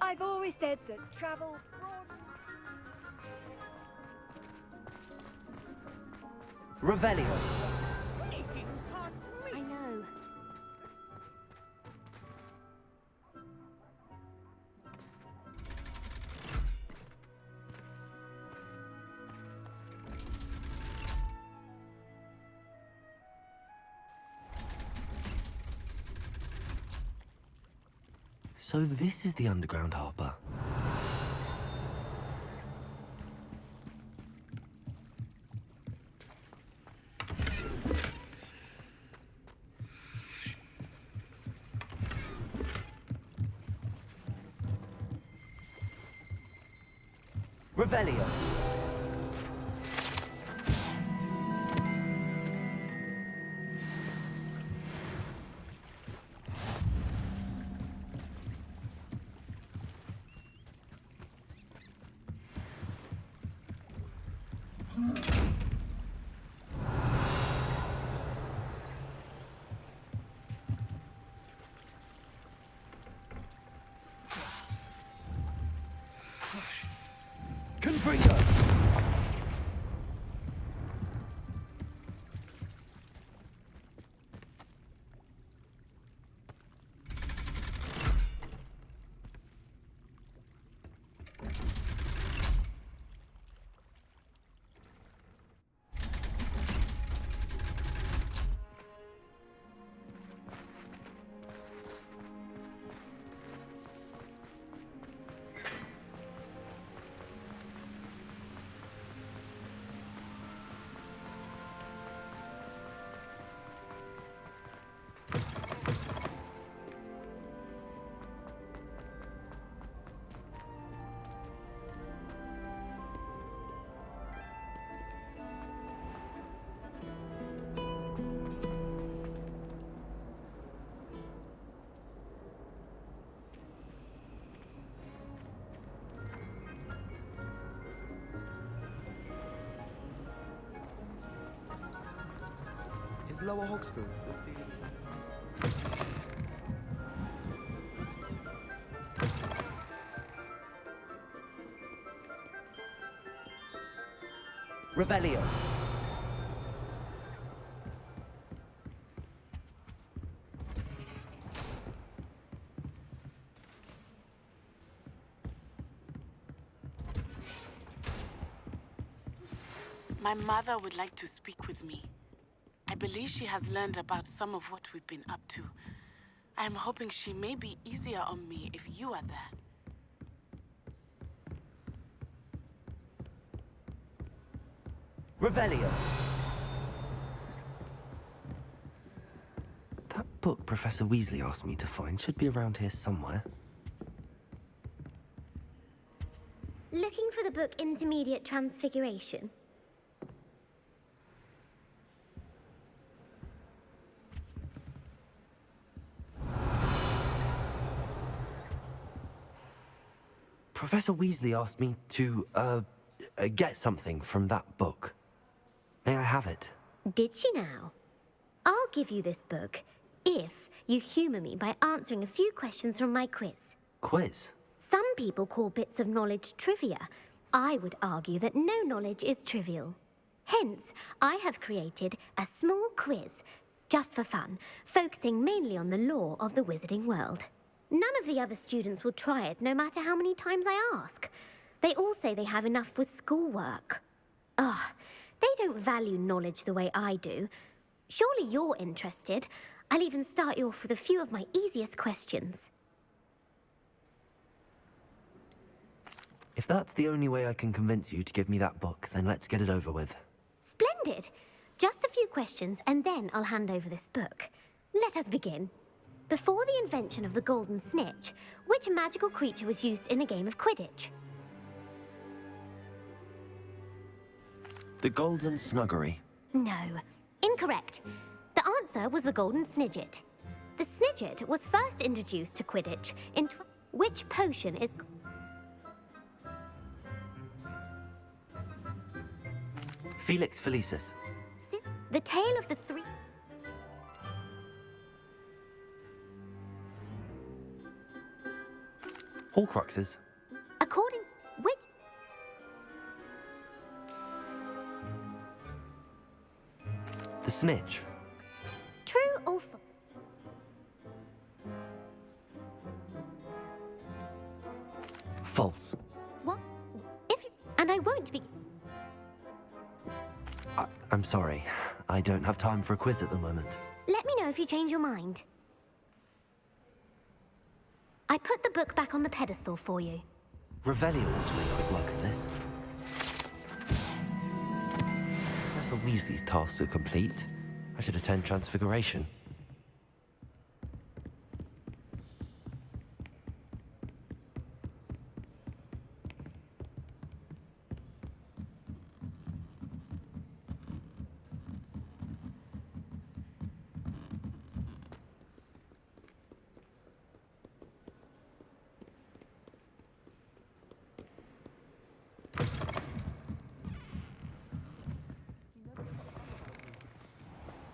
I've always said that travel Revelio. I know. So this is the underground harbour. Revelio. Confringo! Is Lower Hawksbill 50? Revelio. My mother would like to speak with me. I believe she has learned about some of what we've been up to. I'm hoping she may be easier on me if you are there. Revelio. That book Professor Weasley asked me to find should be around here somewhere. Looking for the book Intermediate Transfiguration? Professor Weasley asked me to, get something from that book. May I have it? Did she now? I'll give you this book if you humour me by answering a few questions from my quiz. Quiz? Some people call bits of knowledge trivia. I would argue that no knowledge is trivial. Hence, I have created a small quiz, just for fun, focusing mainly on the lore of the wizarding world. None of the other students will try it, no matter how many times I ask. They all say they have enough with schoolwork. Ugh, they don't value knowledge the way I do. Surely you're interested. I'll even start you off with a few of my easiest questions. If that's the only way I can convince you to give me that book, then let's get it over with. Splendid! Just a few questions, and then I'll hand over this book. Let us begin. Before the invention of the golden snitch, which magical creature was used in a game of Quidditch? The Golden Snuggery. No. Incorrect. The answer was the golden snidget. The snidget was first introduced to Quidditch in which potion is... Felix Felicis. The Tale of the Three... Horcruxes? According... Which... The snitch? True or false? False. What? If you... And I won't be... I'm sorry. I don't have time for a quiz at the moment. Let me know if you change your mind. I put the book back on the pedestal for you. Revelio ought to make quick work of this. Professor Weasley's tasks are complete. I should attend Transfiguration.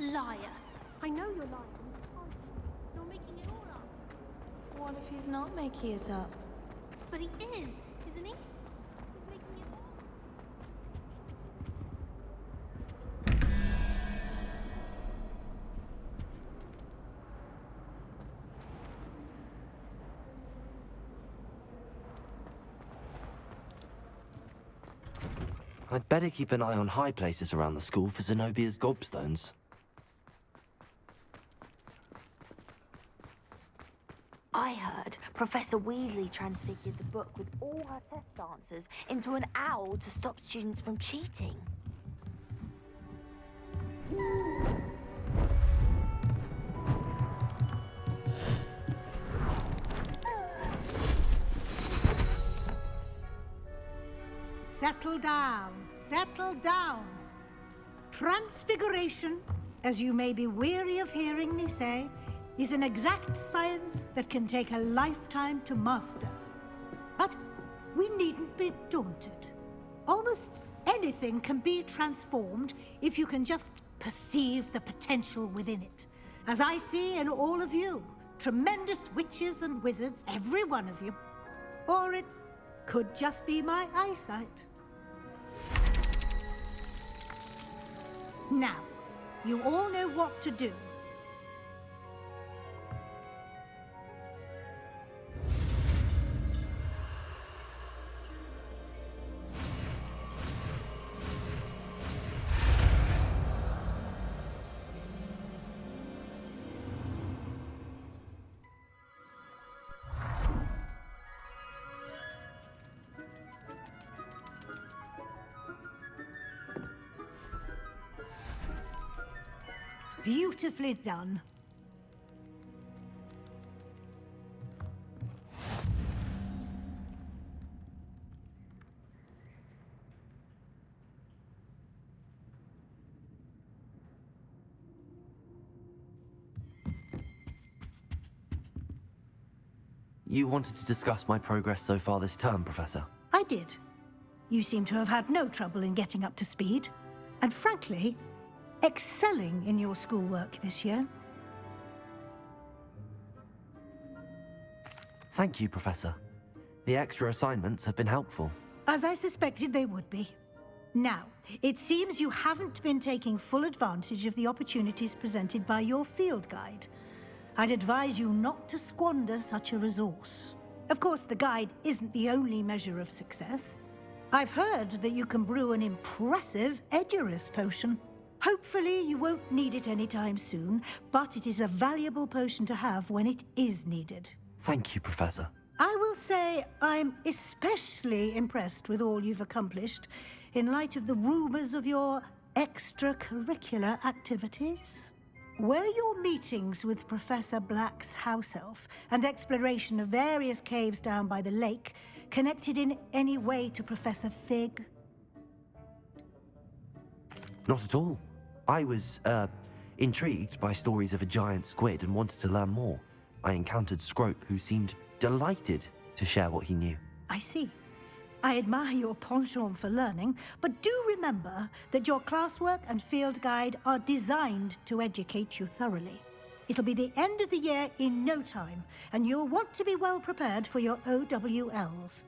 Liar. I know you're lying. You're making it all up. What if he's not making it up? But he is, isn't he? He's making it all I'd better keep an eye on high places around the school for Zenobia's gobstones. I heard Professor Weasley transfigured the book with all her test answers into an owl to stop students from cheating. Settle down, settle down. Transfiguration, as you may be weary of hearing me say, is an exact science that can take a lifetime to master. But we needn't be daunted. Almost anything can be transformed if you can just perceive the potential within it. As I see in all of you, tremendous witches and wizards, every one of you. Or it could just be my eyesight. Now, you all know what to do. Beautifully done. You wanted to discuss my progress so far this term, Professor? I did. You seem to have had no trouble in getting up to speed. And frankly, excelling in your schoolwork this year. Thank you, Professor. The extra assignments have been helpful. As I suspected they would be. Now, it seems you haven't been taking full advantage of the opportunities presented by your field guide. I'd advise you not to squander such a resource. Of course, the guide isn't the only measure of success. I've heard that you can brew an impressive Edurus potion. Hopefully, you won't need it anytime soon, but it is a valuable potion to have when it is needed. Thank you, Professor. I will say I'm especially impressed with all you've accomplished in light of the rumors of your extracurricular activities. Were your meetings with Professor Black's house elf and exploration of various caves down by the lake connected in any way to Professor Fig? Not at all. I was, intrigued by stories of a giant squid and wanted to learn more. I encountered Scrope, who seemed delighted to share what he knew. I see. I admire your penchant for learning, but do remember that your classwork and field guide are designed to educate you thoroughly. It'll be the end of the year in no time, and you'll want to be well prepared for your OWLs.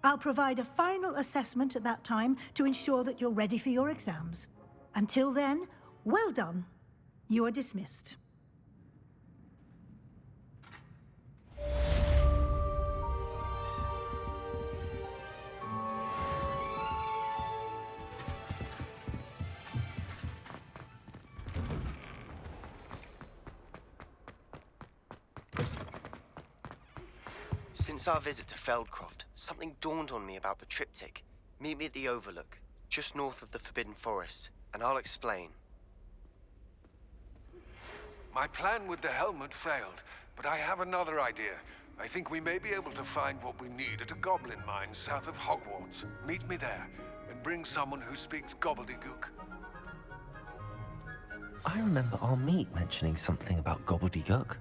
I'll provide a final assessment at that time to ensure that you're ready for your exams. Until then, well done. You are dismissed. Since our visit to Feldcroft, something dawned on me about the triptych. Meet me at the Overlook, just north of the Forbidden Forest, and I'll explain. My plan with the helmet failed, but I have another idea. I think we may be able to find what we need at a goblin mine south of Hogwarts. Meet me there, and bring someone who speaks gobbledygook. I remember our meet mentioning something about gobbledygook.